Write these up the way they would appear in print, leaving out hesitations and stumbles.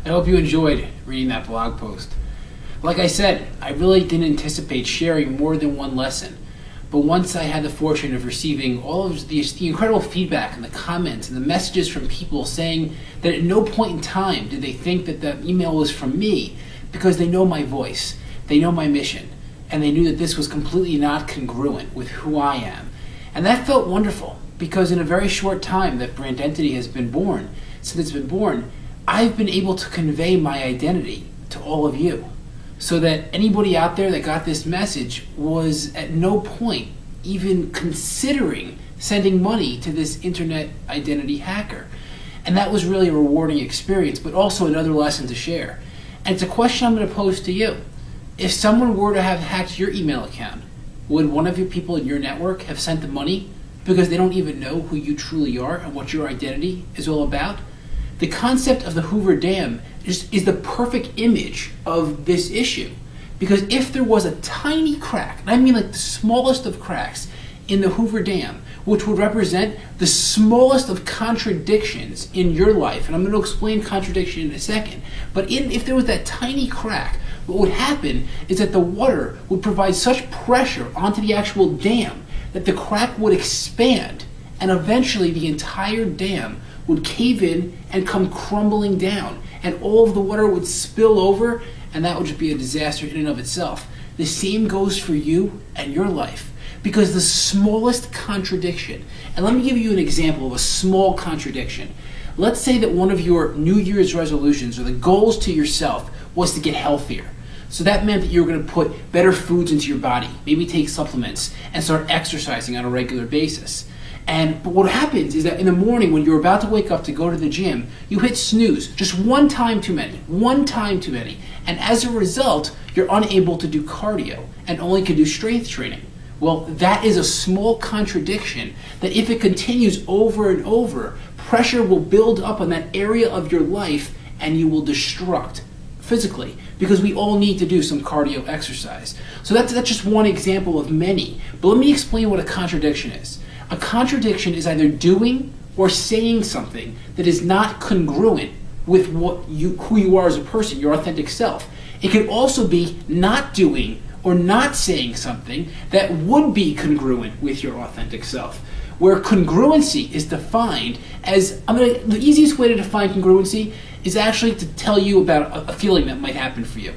I hope you enjoyed reading that blog post. Like I said, I really didn't anticipate sharing more than one lesson. But once I had the fortune of receiving all of the incredible feedback and the comments and the messages from people saying that at no point in time did they think that the email was from me, because they know my voice, they know my mission, and they knew that this was completely not congruent with who I am. And that felt wonderful, because in a very short time that Brandentity has been born, since it's been born, I've been able to convey my identity to all of you, so that anybody out there that got this message was at no point even considering sending money to this internet identity hacker. And that was really a rewarding experience, but also another lesson to share. And it's a question I'm going to pose to you. If someone were to have hacked your email account, would one of your people in your network have sent the money because they don't even know who you truly are and what your identity is all about? The concept of the Hoover Dam is the perfect image of this issue. Because if there was a tiny crack, and I mean like the smallest of cracks in the Hoover Dam, which would represent the smallest of contradictions in your life, and I'm going to explain contradiction in a second, but if there was that tiny crack, what would happen is that the water would provide such pressure onto the actual dam that the crack would expand, and eventually the entire dam would cave in and come crumbling down, and all of the water would spill over, and that would just be a disaster in and of itself. The same goes for you and your life, because the smallest contradiction, and let me give you an example of a small contradiction. Let's say that one of your New Year's resolutions or the goals to yourself was to get healthier. So that meant that you were going to put better foods into your body, maybe take supplements, and start exercising on a regular basis. But what happens is that in the morning when you're about to wake up to go to the gym, you hit snooze just one time too many, and as a result, you're unable to do cardio and only can do strength training. Well, that is a small contradiction that if it continues over and over, pressure will build up on that area of your life and you will destruct physically, because we all need to do some cardio exercise. So that's just one example of many. But let me explain what a contradiction is. A contradiction is either doing or saying something that is not congruent with who you are as a person, your authentic self. It could also be not doing or not saying something that would be congruent with your authentic self. Where congruency is defined as, the easiest way to define congruency is actually to tell you about a feeling that might happen for you.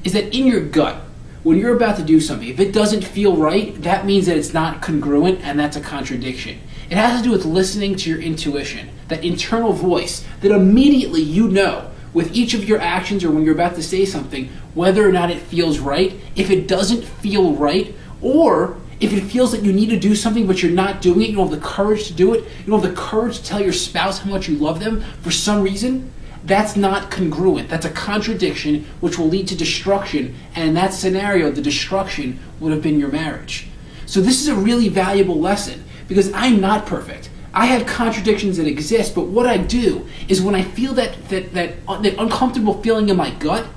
Is that in your gut, when you're about to do something, if it doesn't feel right, that means that it's not congruent, and that's a contradiction. It has to do with listening to your intuition, that internal voice that immediately you know with each of your actions or when you're about to say something, whether or not it feels right. If it doesn't feel right, or if it feels that you need to do something but you're not doing it, you don't have the courage to do it, you don't have the courage to tell your spouse how much you love them for some reason, that's not congruent. That's a contradiction which will lead to destruction, and in that scenario, the destruction would have been your marriage. So this is a really valuable lesson, because I'm not perfect. I have contradictions that exist, but what I do is when I feel that uncomfortable feeling in my gut,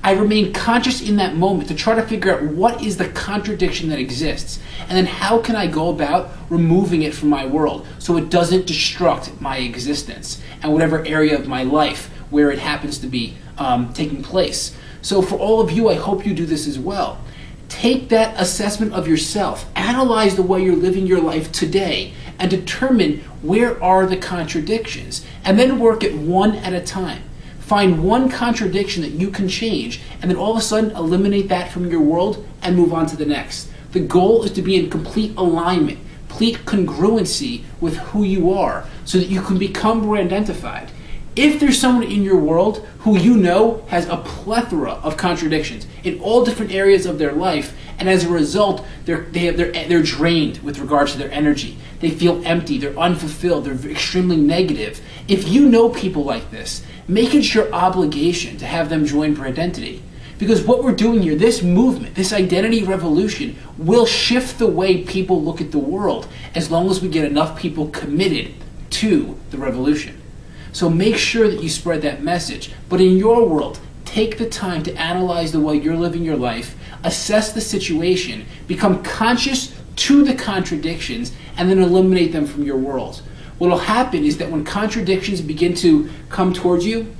I remain conscious in that moment to try to figure out what is the contradiction that exists, and then how can I go about removing it from my world so it doesn't destruct my existence and whatever area of my life where it happens to be taking place. So for all of you, I hope you do this as well. Take that assessment of yourself, analyze the way you're living your life today, and determine where are the contradictions, and then work it one at a time. Find one contradiction that you can change, and then all of a sudden eliminate that from your world and move on to the next. The goal is to be in complete alignment, complete congruency with who you are, so that you can become brand-identified. If there's someone in your world who you know has a plethora of contradictions in all different areas of their life, and as a result, they're drained with regards to their energy. They feel empty, they're unfulfilled, they're extremely negative. If you know people like this, make it your obligation to have them join Brandentity. Because what we're doing here, this movement, this identity revolution, will shift the way people look at the world as long as we get enough people committed to the revolution. So make sure that you spread that message. But in your world, take the time to analyze the way you're living your life, assess the situation, become conscious to the contradictions, and then eliminate them from your world. What will happen is that when contradictions begin to come towards you,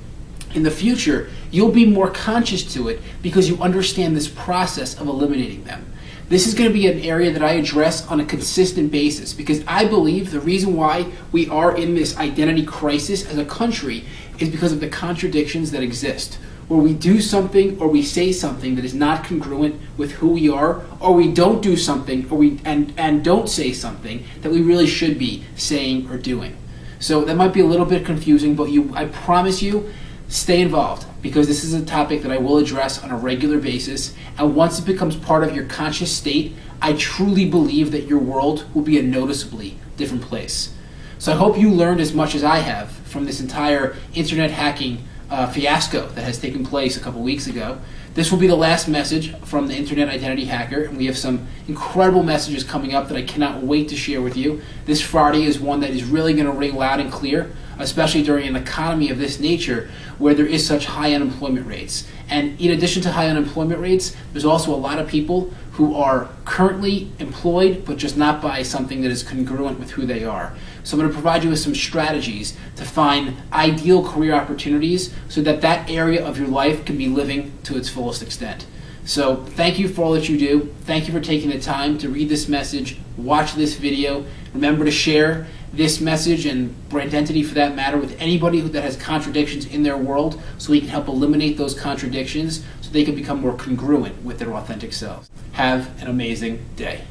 in the future, you'll be more conscious to it because you understand this process of eliminating them. This is going to be an area that I address on a consistent basis because I believe the reason why we are in this identity crisis as a country is because of the contradictions that exist, where we do something or we say something that is not congruent with who we are, or we don't do something and don't say something that we really should be saying or doing. So that might be a little bit confusing, but I promise you, stay involved because this is a topic that I will address on a regular basis. And once it becomes part of your conscious state, I truly believe that your world will be a noticeably different place. So I hope you learned as much as I have from this entire internet hacking fiasco that has taken place a couple weeks ago. This will be the last message from the Internet Identity Hacker, and we have some incredible messages coming up that I cannot wait to share with you. This Friday is one that is really going to ring loud and clear, especially during an economy of this nature where there is such high unemployment rates. And in addition to high unemployment rates, there's also a lot of people who are currently employed but just not by something that is congruent with who they are. So I'm going to provide you with some strategies to find ideal career opportunities so that that area of your life can be living to its fullest extent. So thank you for all that you do. Thank you for taking the time to read this message, watch this video. Remember to share this message and Brandentity for that matter with anybody that has contradictions in their world so we can help eliminate those contradictions so they can become more congruent with their authentic selves. Have an amazing day.